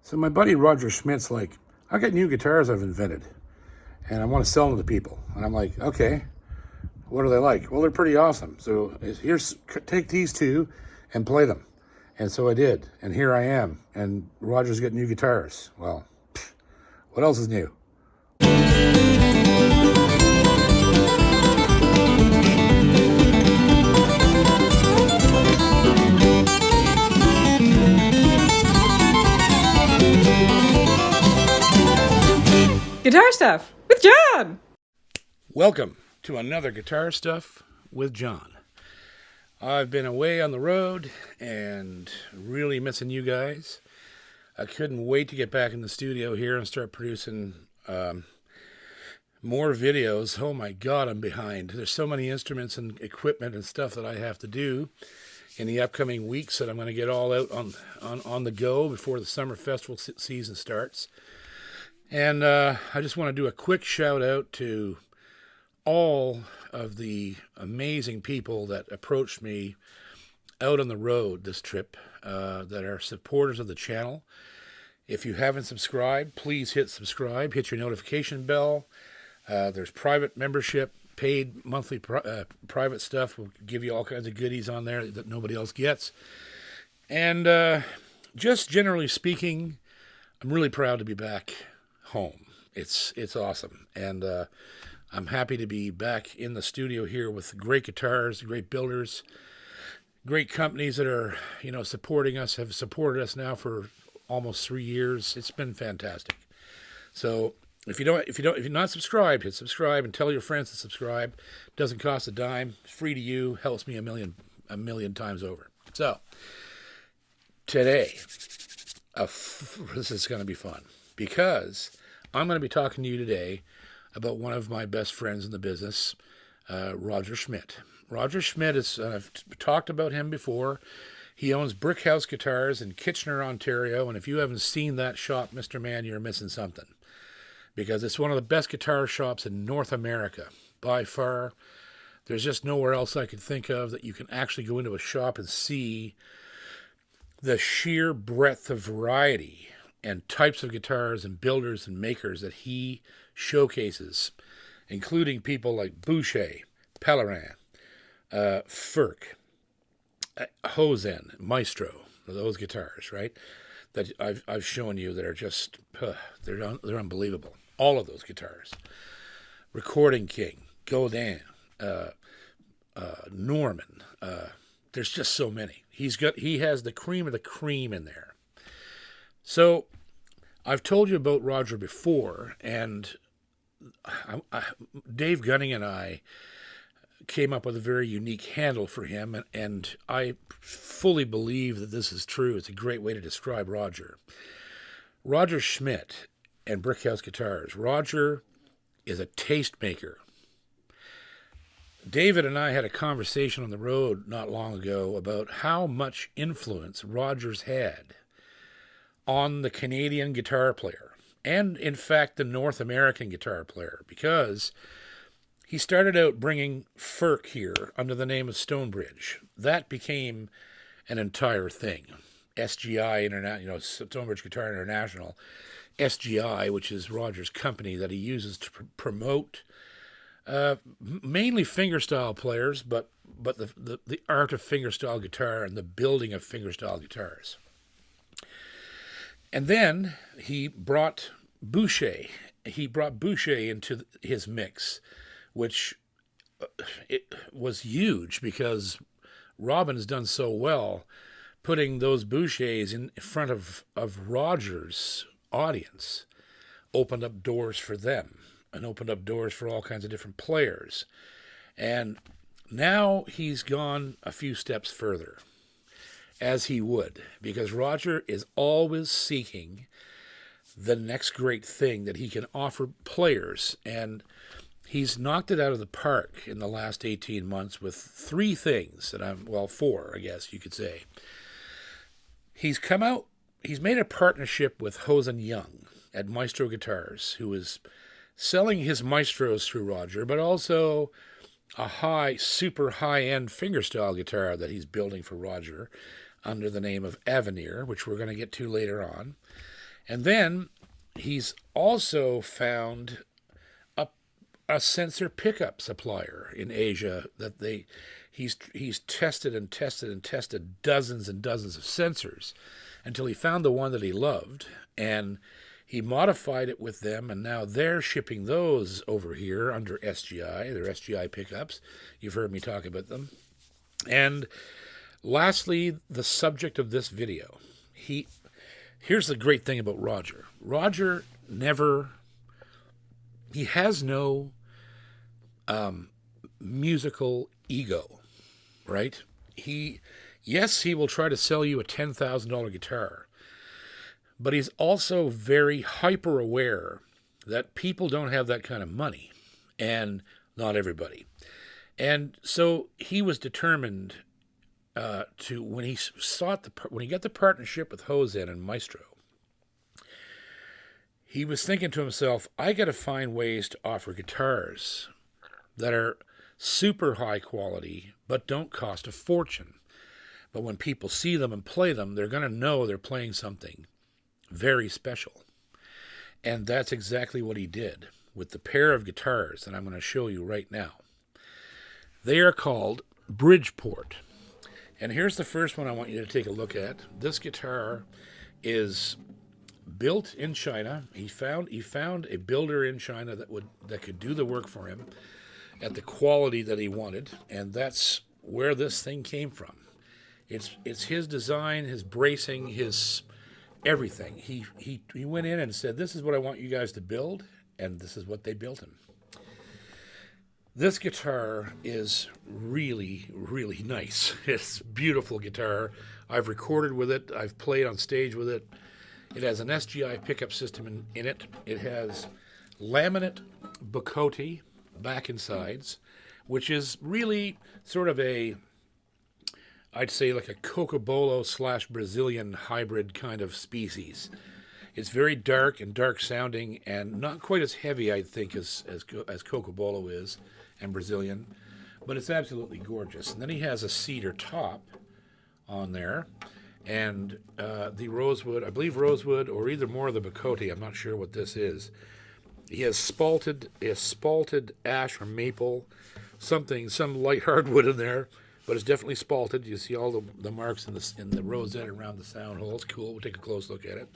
So my buddy Roger Schmidt's like, I got new guitars I've invented, and I want to sell them to people. And I'm like, okay, what are they like? Well, they're pretty awesome. So here's, take these two and play them. And so I did, and here I am. And Roger's got new guitars. Well, what else is new? Guitar Stuff with John! Welcome to another Guitar Stuff with John. I've been away on the road and really missing you guys. I couldn't wait to get back in the studio here and start producing more videos. Oh my God, I'm behind. There's so many instruments and equipment and stuff that I have to do in the upcoming weeks that I'm going to get all out on the go before the summer festival season starts. And I just want to do a quick shout out to all of the amazing people that approached me out on the road this trip that are supporters of the channel. If you haven't subscribed, please hit subscribe, hit your notification bell. There's private membership, paid monthly private stuff. We'll give you all kinds of goodies on there that nobody else gets. And just generally speaking, I'm really proud to be back home. It's awesome, and I'm happy to be back in the studio here with great guitars, great builders, great companies that are supporting us, have supported us now for almost 3 years. It's been fantastic. So if you're not subscribed, hit subscribe and tell your friends to subscribe. It doesn't cost a dime. It's free to you. Helps me a million times over. So today, this is going to be fun because I'm going to be talking to you today about one of my best friends in the business, Roger Schmidt. Roger Schmidt is, I've talked about him before. He owns Brickhouse Guitars in Kitchener, Ontario, and if you haven't seen that shop, Mr. Man, you're missing something. Because it's one of the best guitar shops in North America, by far. There's just nowhere else I could think of that you can actually go into a shop and see the sheer breadth of variety and types of guitars and builders and makers that he showcases, including people like Boucher, Pellerin, Ferk, Hosen, Maestro, those guitars, right? That I've shown you that are just, they're unbelievable. All of those guitars. Recording King, Godin, Norman, there's just so many. He has the cream of the cream in there. So I've told you about Roger before, and Dave Gunning and I came up with a very unique handle for him, and I fully believe that this is true. It's a great way to describe Roger. Roger Schmidt and Brickhouse Guitars. Roger is a tastemaker. David and I had a conversation on the road not long ago about how much influence Roger's had on the Canadian guitar player, and in fact the North American guitar player, because he started out bringing Ferk here under the name of Stonebridge. That became an entire thing. SGI, Stonebridge Guitar International, SGI, which is Roger's company that he uses to promote mainly fingerstyle players, but the art of fingerstyle guitar and the building of fingerstyle guitars. And then he brought Boucher. He brought Boucher into his mix, which it was huge because Robin has done so well putting those Bouchers in front of Roger's audience, opened up doors for them and opened up doors for all kinds of different players. And now he's gone a few steps further, as he would, because Roger is always seeking the next great thing that he can offer players, and he's knocked it out of the park in the last 18 months with three things four, I guess you could say. He's made a partnership with Hosen Young at Maestro Guitars, who is selling his Maestros through Roger, but also a super high-end fingerstyle guitar that he's building for Roger under the name of Avenir, which we're going to get to later on. And then he's also found a sensor pickup supplier in Asia that he's tested and tested and tested dozens and dozens of sensors until he found the one that he loved, and he modified it with them, and now they're shipping those over here under SGI. They're SGI pickups. You've heard me talk about them. And lastly, the subject of this video. Here's the great thing about Roger. Roger he has no musical ego, right? Yes, he will try to sell you a $10,000 guitar, but he's also very hyper aware that people don't have that kind of money, and not everybody. And so he was determined when he got the partnership with Hosen and Maestro, he was thinking to himself, I got to find ways to offer guitars that are super high quality but don't cost a fortune. But when people see them and play them, they're going to know they're playing something very special. And that's exactly what he did with the pair of guitars that I'm going to show you right now. They are called Bridgeport. And here's the first one I want you to take a look at. This guitar is built in China. He found a builder in China that could do the work for him at the quality that he wanted, and that's where this thing came from. It's his design, his bracing, his everything. He went in and said, this is what I want you guys to build, and this is what they built him. This guitar is really, really nice. It's a beautiful guitar. I've recorded with it. I've played on stage with it. It has an SGI pickup system in it. It has laminate Bocote back and sides, which is really sort of I'd say like a Cocobolo / Brazilian hybrid kind of species. It's very dark and dark sounding and not quite as heavy, I think, as Cocobolo is and Brazilian, but it's absolutely gorgeous. And then he has a cedar top on there, and the rosewood, I believe rosewood, or either more of the Bocote, I'm not sure what this is. He has spalted ash or maple, some light hardwood in there, but it's definitely spalted. You see all the marks in the rosette around the sound hole. It's cool. We'll take a close look at it.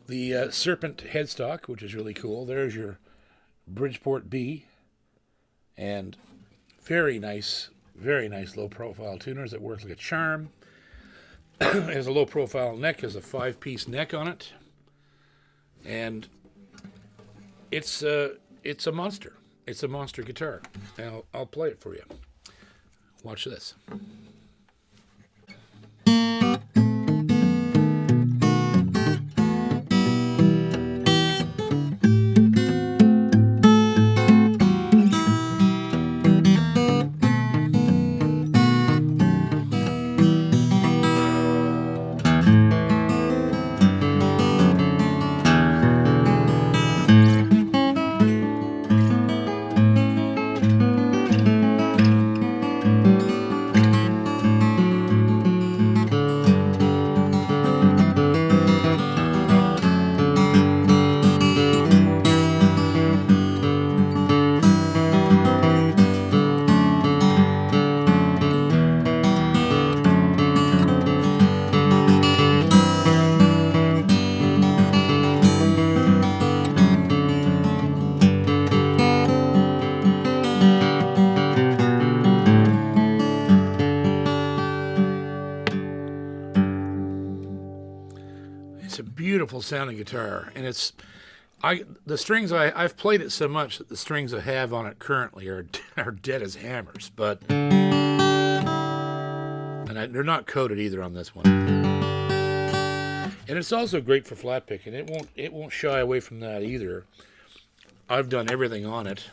The serpent headstock, which is really cool. There's your Bridgeport B, and very nice low-profile tuners that work like a charm. It has a low-profile neck, has a 5-piece neck on it, and it's a monster. It's a monster guitar. And I'll play it for you. Watch this. It's a beautiful sounding guitar, and the strings I've played it so much that the strings I have on it currently are dead as hammers, but they're not coated either on this one. And it's also great for flat picking. It won't shy away from that either. I've done everything on it.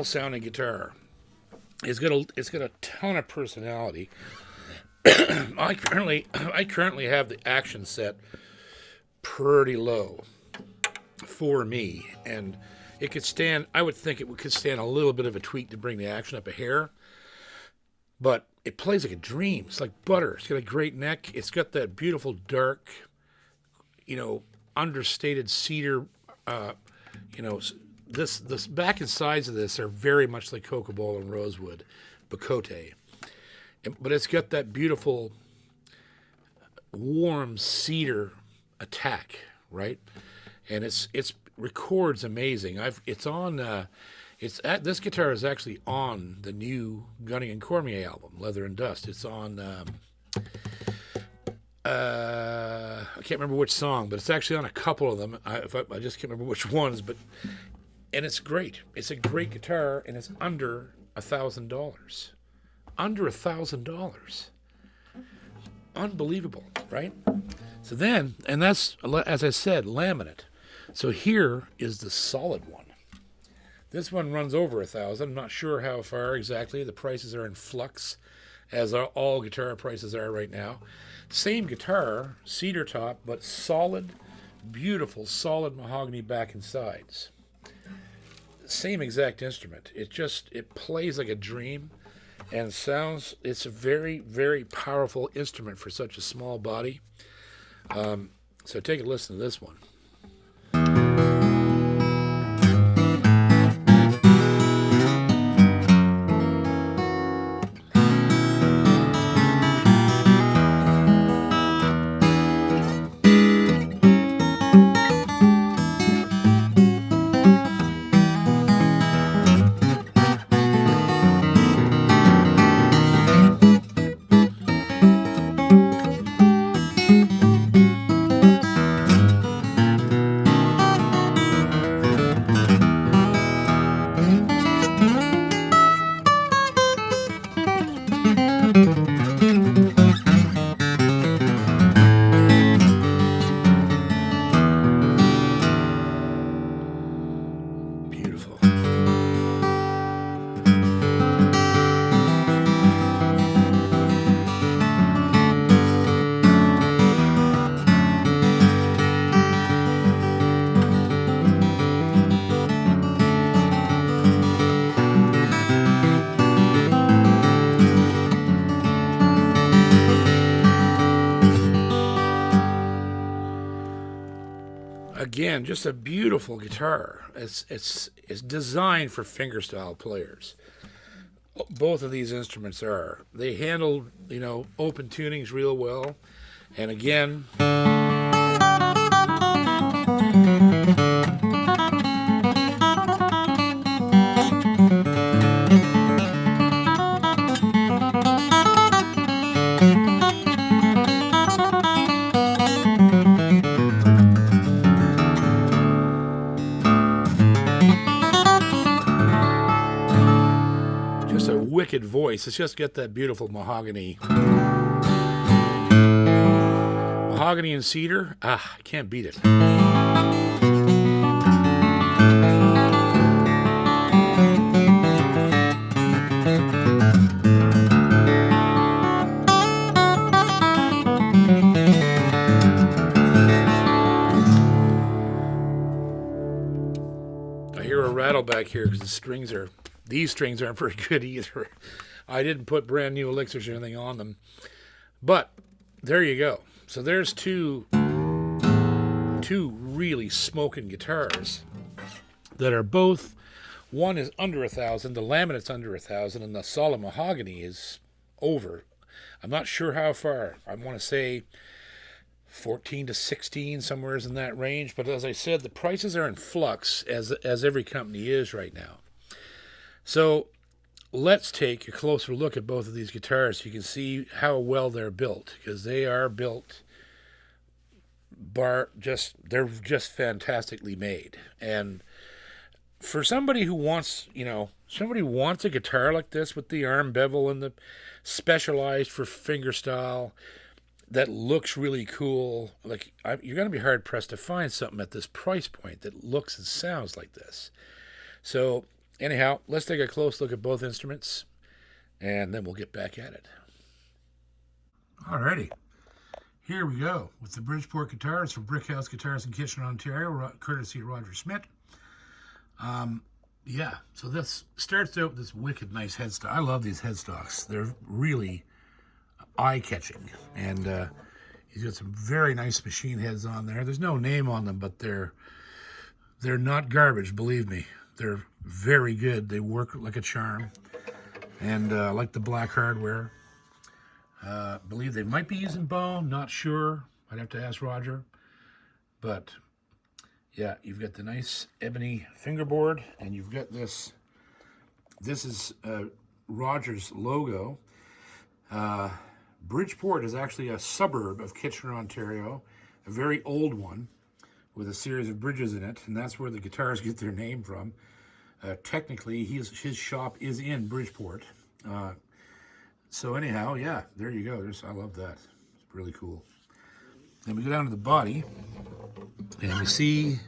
beautiful sounding guitar. It's got a ton of personality. I currently have the action set pretty low for me, and it could stand. I would think it could stand a little bit of a tweak to bring the action up a hair, but it plays like a dream. It's like butter. It's got a great neck. It's got that beautiful dark, understated cedar. This back and sides of this are very much like cocobolo and rosewood, bacote. But it's got that beautiful, warm cedar attack, right? And it's records amazing. This guitar is actually on the new Gunning and Cormier album, Leather and Dust. It's on. I can't remember which song, but it's actually on a couple of them. I just can't remember which ones, and it's great. It's a great guitar, and it's under $1,000. Under $1,000. Unbelievable, right? So then, and that's, as I said, laminate. So here is the solid one. This one runs over $1,000. I'm not sure how far exactly. The prices are in flux, as all guitar prices are right now. Same guitar, cedar top, but solid, beautiful, solid mahogany back and sides. Same exact instrument. It plays like a dream. And sounds, it's a very, very powerful instrument for such a small body. So take a listen to this one. Again, just a beautiful guitar. It's designed for fingerstyle players. Both of these instruments are. They handle, open tunings real well. And again, wicked voice. It's just got that beautiful mahogany and cedar. I can't beat it. I hear a rattle back here because these strings aren't very good either. I didn't put brand new elixirs or anything on them. But there you go. So there's two really smoking guitars that are both, one is under $1,000, the laminate's under $1,000, and the solid mahogany is over. I'm not sure how far. I want to say 14 to 16, somewhere in that range. But as I said, the prices are in flux, as every company is right now. So let's take a closer look at both of these guitars so you can see how well they're built, because they are built they're just fantastically made. And for somebody who wants, a guitar like this with the arm bevel and the specialized for fingerstyle that looks really cool, you're going to be hard pressed to find something at this price point that looks and sounds like this. So Anyhow, let's take a close look at both instruments, and then we'll get back at it. Alrighty, here we go with the Bridgeport guitars from Brickhouse Guitars in Kitchener, Ontario, courtesy of Roger Schmidt. Yeah, so this starts out with this wicked nice headstock. I love these headstocks. They're really eye-catching, and he's got some very nice machine heads on there. There's no name on them, but they're not garbage, believe me. They're very good. They work like a charm, and like the black hardware. Believe they might be using bone, not sure. I'd have to ask Roger, but yeah, you've got the nice ebony fingerboard, and you've got this. This is Roger's logo. Bridgeport is actually a suburb of Kitchener, Ontario, a very old one with a series of bridges in it, and that's where the guitars get their name from. Technically, his shop is in Bridgeport. So anyhow, yeah, there you go. I love that. It's really cool. Then we go down to the body, and we see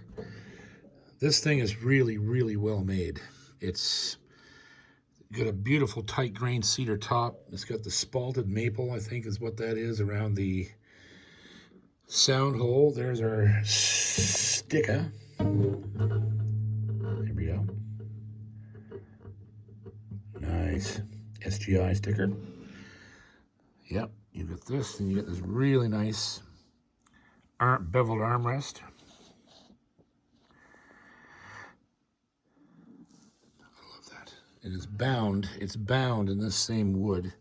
this thing is really, really well made. It's got a beautiful tight grained cedar top. It's got the spalted maple, I think is what that is, around the sound hole. There's our sticker. There we go. Nice SGI sticker. Yep, you get this, and you get this really nice beveled armrest. I love that. It is bound. It's bound in this same wood,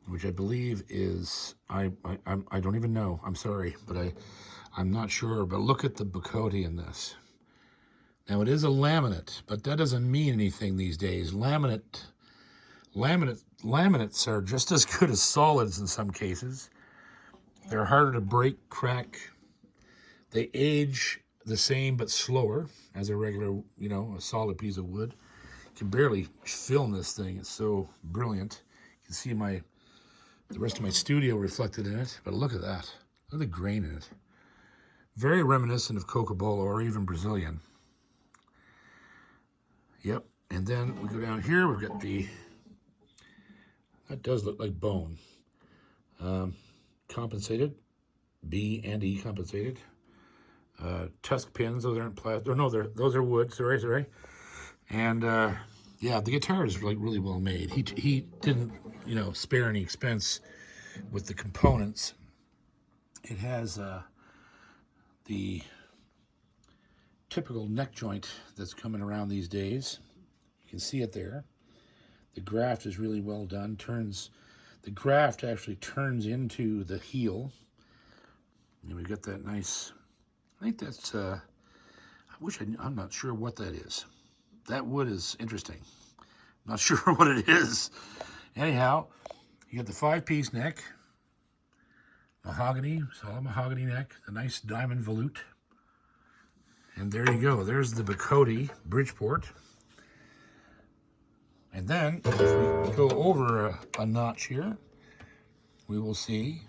which I believe is I don't even know. I'm sorry, but I'm not sure. But look at the Bacote in this. Now it is a laminate, but that doesn't mean anything these days. Laminates are just as good as solids in some cases. They're harder to break, crack. They age the same but slower as a regular, a solid piece of wood. You can barely film this thing. It's so brilliant. You can see the rest of my studio reflected in it. But look at that. Look at the grain in it. Very reminiscent of Cocobolo or even Brazilian. Yep. And then we go down here. We've got that does look like bone. Compensated, B and E compensated. Tusk pins, those aren't plastic. Or no, those are wood. Sorry. And yeah, the guitar is like really well made. He didn't, spare any expense with the components. It has the typical neck joint that's coming around these days. You can see it there. The graft is really well done. The graft actually turns into the heel. And we've got that nice, I think that's, I'm not sure what that is. That wood is interesting. Not sure what it is. Anyhow, you got the 5-piece neck, mahogany, solid mahogany neck, the nice diamond volute. And there you go. There's the Bacote Bridgeport. And then, if we go over a notch here, we will see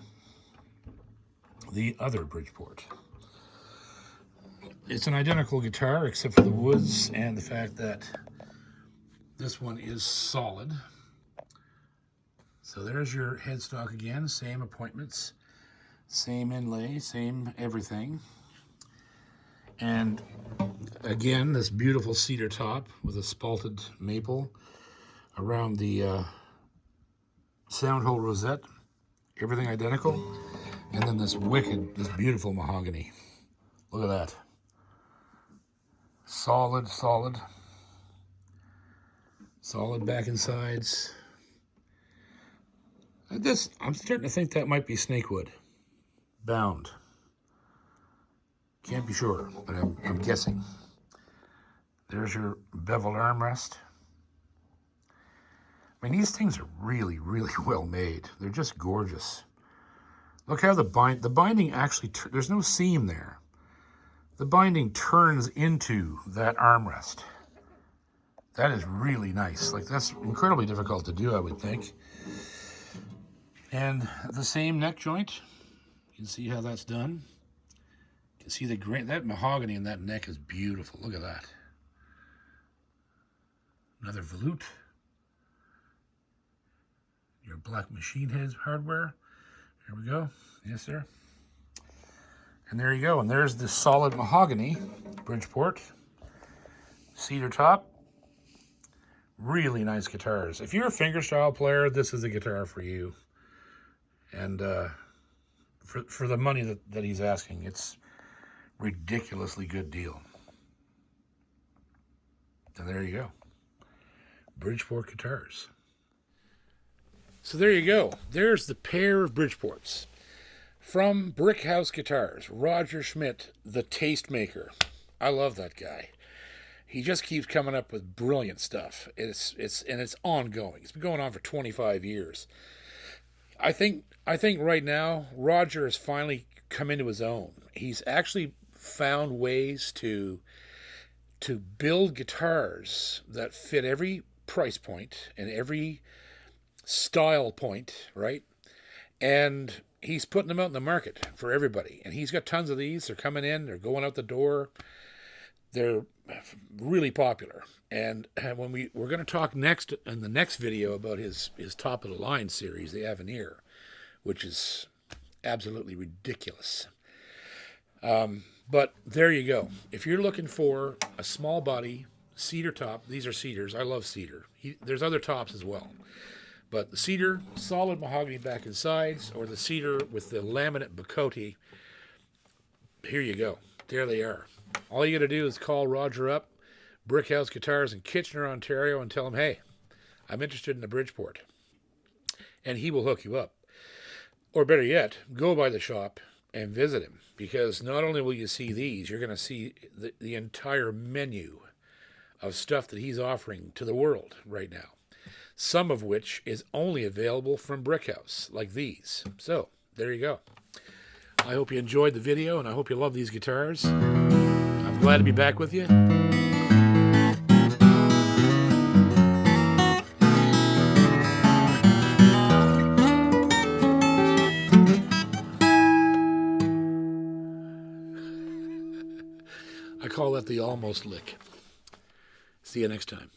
the other Bridgeport. It's an identical guitar, except for the woods and the fact that this one is solid. So there's your headstock again, same appointments, same inlay, same everything. And again, this beautiful cedar top with a spalted maple around the sound hole rosette, everything identical, and then this beautiful mahogany. Look at that. Solid back and sides. I'm starting to think that might be snakewood, bound. Can't be sure, but I'm guessing. There's your beveled armrest. I mean, these things are really, really well made. They're just gorgeous. Look how the binding actually, there's no seam there. The binding turns into that armrest. That is really nice. Like, that's incredibly difficult to do, I would think. And the same neck joint. You can see how that's done. You can see that mahogany in that neck is beautiful. Look at that. Another volute. Your black machine heads hardware. There we go. Yes, sir. And there you go. And there's the solid mahogany Bridgeport. Cedar top. Really nice guitars. If you're a fingerstyle player, this is a guitar for you. And for the money that he's asking, it's ridiculously good deal. And there you go. Bridgeport guitars. So there you go. There's the pair of Bridgeports. From Brickhouse Guitars, Roger Schmidt, the tastemaker. I love that guy. He just keeps coming up with brilliant stuff. It's ongoing. It's been going on for 25 years. I think right now Roger has finally come into his own. He's actually found ways to build guitars that fit every price point and every style point, right? And he's putting them out in the market for everybody. And he's got tons of these. They're coming in. They're going out the door. They're really popular. And when we're going to talk next in the next video about his top of the line series, the Avenir, which is absolutely ridiculous. But there you go. If you're looking for a small body cedar top, these are cedars. I love cedar. There's other tops as well. But the cedar, solid mahogany back and sides, or the cedar with the laminate Bacote, here you go. There they are. All you got to do is call Roger up, Brickhouse Guitars in Kitchener, Ontario, and tell him, hey, I'm interested in the Bridgeport. And he will hook you up. Or better yet, go by the shop and visit him. Because not only will you see these, you're going to see the entire menu of stuff that he's offering to the world right now. Some of which is only available from Brickhouse, like these. So, there you go. I hope you enjoyed the video, and I hope you love these guitars. I'm glad to be back with you. I call that the almost lick. See you next time.